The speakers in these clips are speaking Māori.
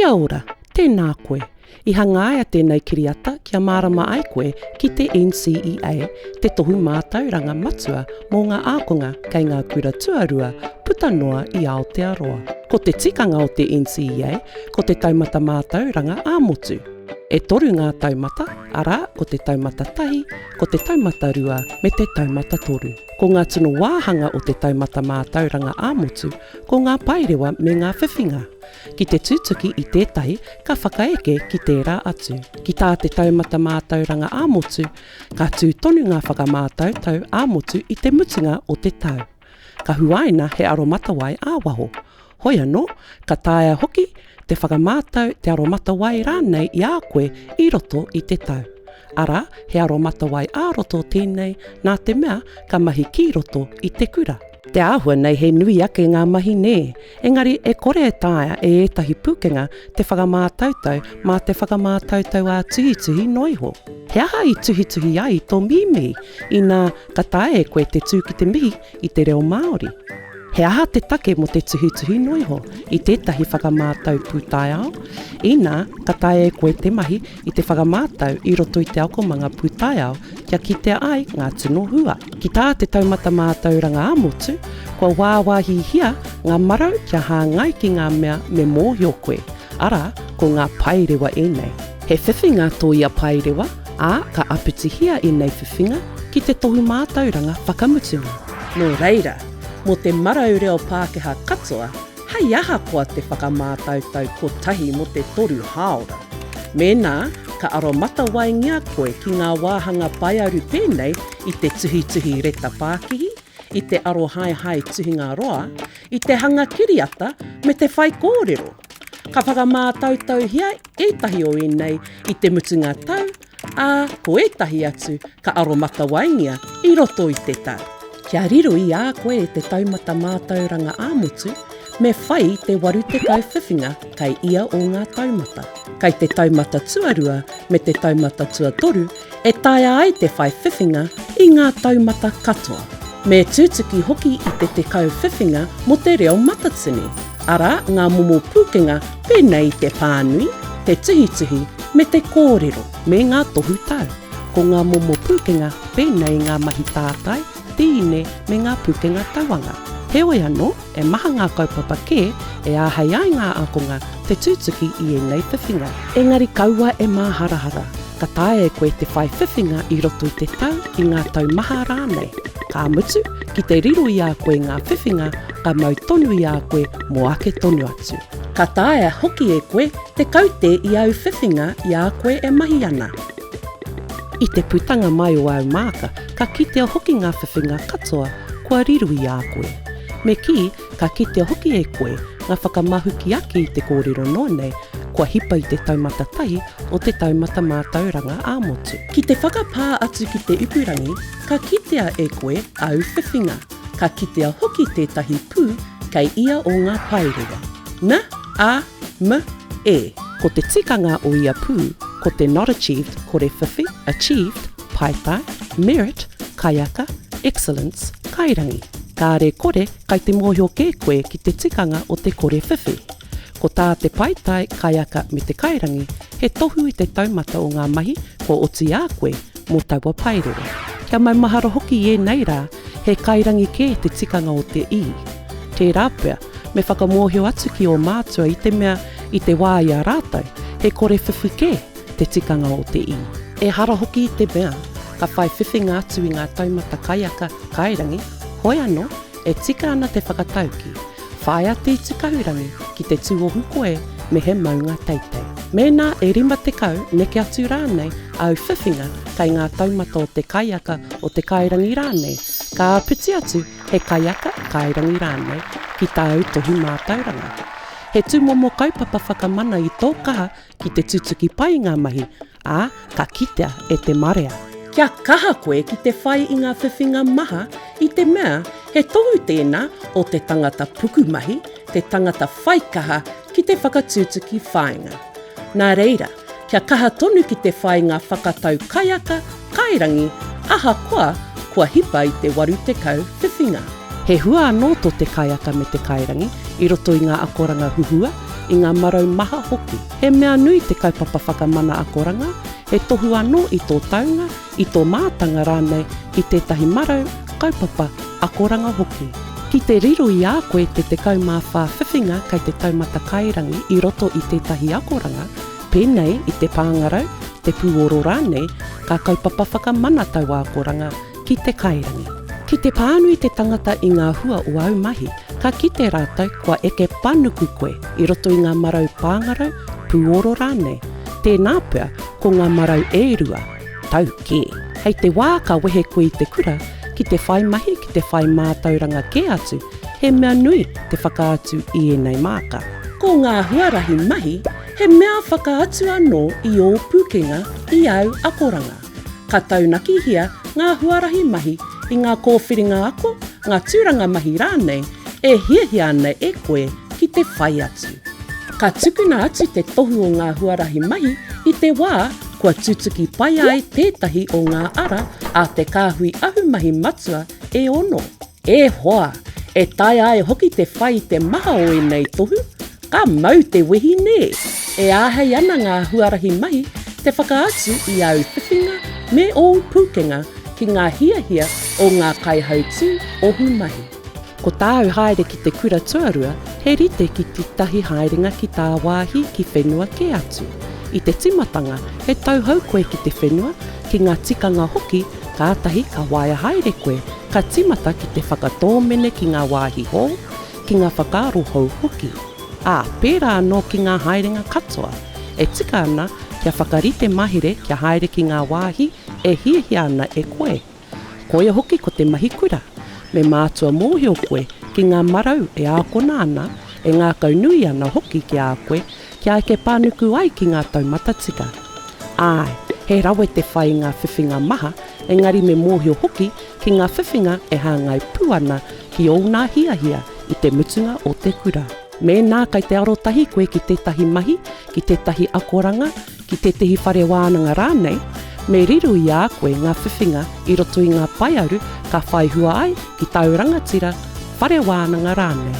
Kia ora, tēnā koe. I hangaia tēnei kiriata kia mārama ai koe ki te NCEA, te tohu mātauranga matua mō ngā ākonga kei ngā kura tuarua puta noa i Aotearoa. Ko te tikanga o te NCEA, ko te taumata mātauranga āmotu. E toru ngā taumata, arā ko te taumata tahi, ko te taumata rua, me te taumata toru. Ko ngā tunu wāhanga o te taumata mātauranga āmotu, ko ngā pairewa me ngā whiwhinga. Ki te tūtuki i tētahi, ka whakaeke ki tērā atu. Ki tā te taumata mātauranga āmotu, ka tū tonu ngā whakamātautau āmotu i te mutunga o te tau. Ka huaina he aromatawai āwaho. Hoi anō, ka tāia hoki, te whakamātau te aromatawai rānei i a koe i roto i te tau. Arā, he aromatawai āroto tēnei, nā te mea ka mahi ki roto i te kura. Te āhua nei he nui ake ngā mahi nē, engari e kore e tāia e ētahi pūkenga te whakamātautau mā te whakamātautau a tuhituhi noiho. He aha i tuhituhi ai tō mimi, i nā ka tāia e koe te tū ki te mihi i te reo Māori. He aha te take mo te tuhituhi noiho i tētahi whakamātau pūtai ao, i nā ka tae e koe te mahi i te whakamātau i roto i te akomanga pūtai ao kia kitea ai ngā tino hua. Ki tā te taumata mātauranga āmotu, kua wāwahi hia ngā marau kia hāngai ki ngā mea me mōhio koe, arā ko ngā pairewa e nei. He whiwhinga tō ia pairewa, ā ka aputi hia i nei whiwhinga ki te tohu mātauranga whakamutunga. Nō reira, mo te marau reo Pākehā katoa, hei aha koa te whakamātautau ko tahi mo te toru haora. Mēnā, ka aromatawai ngia koe ki ngā wāhanga paiaru pēnei i te tuhi reta Pākihi, i te aro hai tuhinga roa, i te hanga kiriata me te whai kōrero. Ka whakamātautau hia ētahi o nei i te mutunga tau, ā ko ētahi atu ka aromatawai ngia i roto i te tau. Kia riru i a koe te taumata mātauranga āmotu, me whai te waru te kau whiwhinga kei ia o ngā taumata. Kei te taumata tuarua me te taumata tuatoru, e taia ai te whai whiwhinga i ngā taumata katoa. Me tūtuki hoki i te kau whiwhinga mo te reo matatini. Arā ngā momo pūkenga pēnei te pānui, te tuhituhi me te kōrero me ngā tohu tau. Ko ngā momo pūkenga pēnei ngā mahi tātai, tīne me ngā pukenga tauanga. Heoi anō, e maha ngā kaupapa kē, e āhei ai ngā ākonga te tūtuki i e nei whiwhinga. Engari kaua e māharahara, ka tae e koe te whai whiwhinga i roto i te tau i ngā tau maha rānei. Ka mutu, ki te riru i a koe ngā whiwhinga, ka mau tonu i a koe mo ake tonu atu. Ka tae hoki e koe te kaute i au whiwhinga i a koe e mahi ana. I te putanga mai o au māka, ka kitea hoki ngā whiwhinga katoa kua riru i a koe. Me ki, ka kitea hoki e koe ngā whakamahuki ake i te kōrero nōnei kua hipa i te taumata tahi o te taumata mātauranga āmotu. Ki te whakapā atu ki te upurangi, ka kitea e koe au whiwhinga. Ka kitea hoki tētahi pū kei ia o ngā pairewa. Na, a, m, e. Ko te tikanga o ia pū, ko te not achieved, kore whiwhi, achieved, paitai, merit, kaiaka, excellence, kairangi. Ka re kore, kai te mōhio kē koe ki te tikanga o te kore whiwhi. Ko tā te paitai, kaiaka me te kairangi, he tohu i te taumata o ngā mahi ko oti a koe mō taua pairewa. Kia mai mahara hoki e nei rā, he kairangi kē te tikanga o te i. Te rāpea, me whakamōhio atu ki o mātua i te mea i te wā i a rātau, he kore whiwhi kē te tikanga o te i. E hara hoki i te mea, ka whai whiwhinga atu i ngā taumata kaiaka kairangi, hoi anō, e tika ana te whakatauki. Whai a te tikahurangi ki te tūohu koe me he maunga teitei. Mēnā e rima te kau neke atu rānei au whiwhinga kei ngā taumata o te kaiaka o te kairangi rānei. Ka aputi atu he kaiaka kairangi rānei ki tāu tohu mātauranga. He tūmomo kaupapa whakamana i tō kaha ki te tutuki pai ngā mahi, ā ka kitea e te marea. Kia kaha koe ki te whai i ngā whiwhinga maha i te mea he tohu tēnā o te tangata pukumahi, te tangata whaikaha ki te whakatūtuki whainga. Nā reira, kia kaha tonu ki te whainga whakatau kaiaka, kairangi, aha kua hipa i te waru te kau whiwhinga. He hua anō tō te kaiaka me te kairangi, i roto i ngā akoranga huhua, i ngā marau maha hoki. He mea nui te kaupapa whakamana ākonga, he tohu anō i tō taunga, i tō mātanga rānei ki tētahi marau kaupapa ākonga hoki. Ki te riro i a koe te mā whawhiwhinga kai te taumata kairangi i roto i tētahi ākonga, pēnei i te pāngarau, te puoro rānei, ka kaupapa whakamana tau ākonga ki te kairangi. Ki te pānui te tangata i ngā hua o au mahi, ka kite rātou kua eke panuku koe i roto i ngā marau pāngarau, puoro rānei. Tēnā pia ko ngā marau e rua, tau ke. Hei te wā ka wehe koe i te kura, ki te whai mahi ki te whai mātauranga ke atu, he mea nui te whakaatu i enei māka. Ko ngā huarahi mahi, he mea whakaatu anō i o pukenga i au ākonga. Ka taunaki hia ngā huarahi mahi i ngā kōwhiringa ako, ngā tūranga mahi rānei, e hiahia ana e koe ki te whai atu. Ka tukuna atu te tohu o ngā huarahi mahi i te wā kua tutuki pai ai tētahi o ngā ara a te kāhui ahu mahi matua e ono. E hoa, e tai ai hoki te whai te maha o nei tohu, ka mau te wehi ne. E āhei ana ngā huarahi mahi te whakaatu i au whiwhinga me o pukenga ki ngā hiahia o ngā kaihautu ohu mahi. Ko tāu haere ki te kura tuarua, he rite ki te tahi haerenga ki tā wāhi ki whenua ke atu. I te timatanga, he tauhau koe ki te whenua, ki ngā tikanga hoki, kātahi ka waia haere koe, ka timata ki te whakatōmene ki ngā wāhi hō, ki ngā whakarohau hoki. Pērā anō ki ngā haerenga katoa, e tika ana kia whakarite mahere kia haere ki ngā wāhi, e hiahia ana e koe. Koe hoki ko te mahi kura, me mātua mōhio koe ki ngā marau e ākona ana, e ngā kaunui ana hoki ki a koe, kia eke pānuku ai ki ngā taumata tika. He rawe te whai ngā whiwhinga maha, engari me mōhio hoki ki ngā whiwhinga e hāngai puana ki o ngā hiahia i te mutunga o te kura. Me nā kai te arotahi koe ki tētahi mahi, ki tētahi ākonga, ki tētahi whare wānanga rānei, me riru i a koe ngā whiwhinga i roto i ngā paiaru ka whai hua ai ki taurangatira whare wānanga rānei.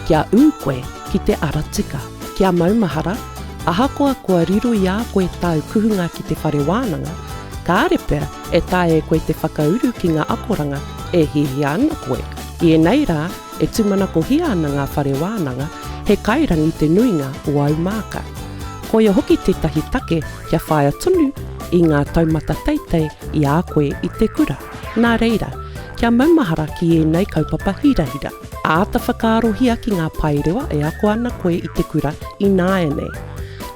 Kia ū koe ki te ara tika. Kia maumahara, ahakoa kua riru i a koe tau kuhunga ki te whare wānanga, ka arepea e tae koe te whakauru ki ngā ākonga e hihi ana koe. I enei rā, e tumana ko hia ana ngā whare wānanga, he kairangi te nuinga o au māka. Koia hoki tētahi take kia whaia tonu i ngā taumata teitei i a koe i te kura. Nā reira, kia maumahara ki enei kaupapa hirahira. Āta whakaarohia ki ngā pairewa e ako ana koe i te kura i nāenei.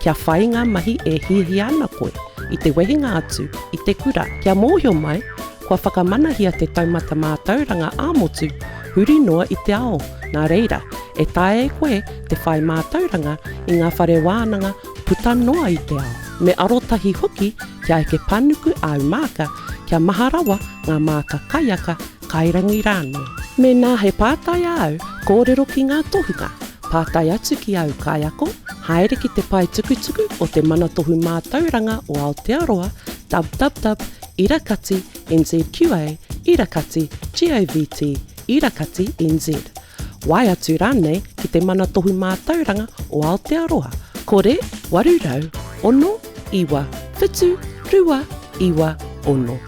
Kia whai ngā mahi e hihi ana koe i te wehinga atu i te kura. Kia mōhio mai, kua whakamanahia te taumata mātauranga āmotu, huri noa i te ao. Nā reira, e tae e koe te whai mātauranga i ngā whare wānanga puta noa i te ao. Me arotahi hoki kia eke panuku au māka, kia maharawa ngā māka kaiaka kairangi rānei. Me nā he pātai au, kōrero ki ngā tohunga, pātai atu ki au kaiako, haere ki te pai tukutuku o te mana tohu mātauranga o Aotearoa, www.irakati NZQA, irakati GOVT, irakati NZ. Wai atu rānei ki te mana tohu mātauranga o Aotearoa. Kore, warurau, ono, iwa, whitu, rua, iwa, ono.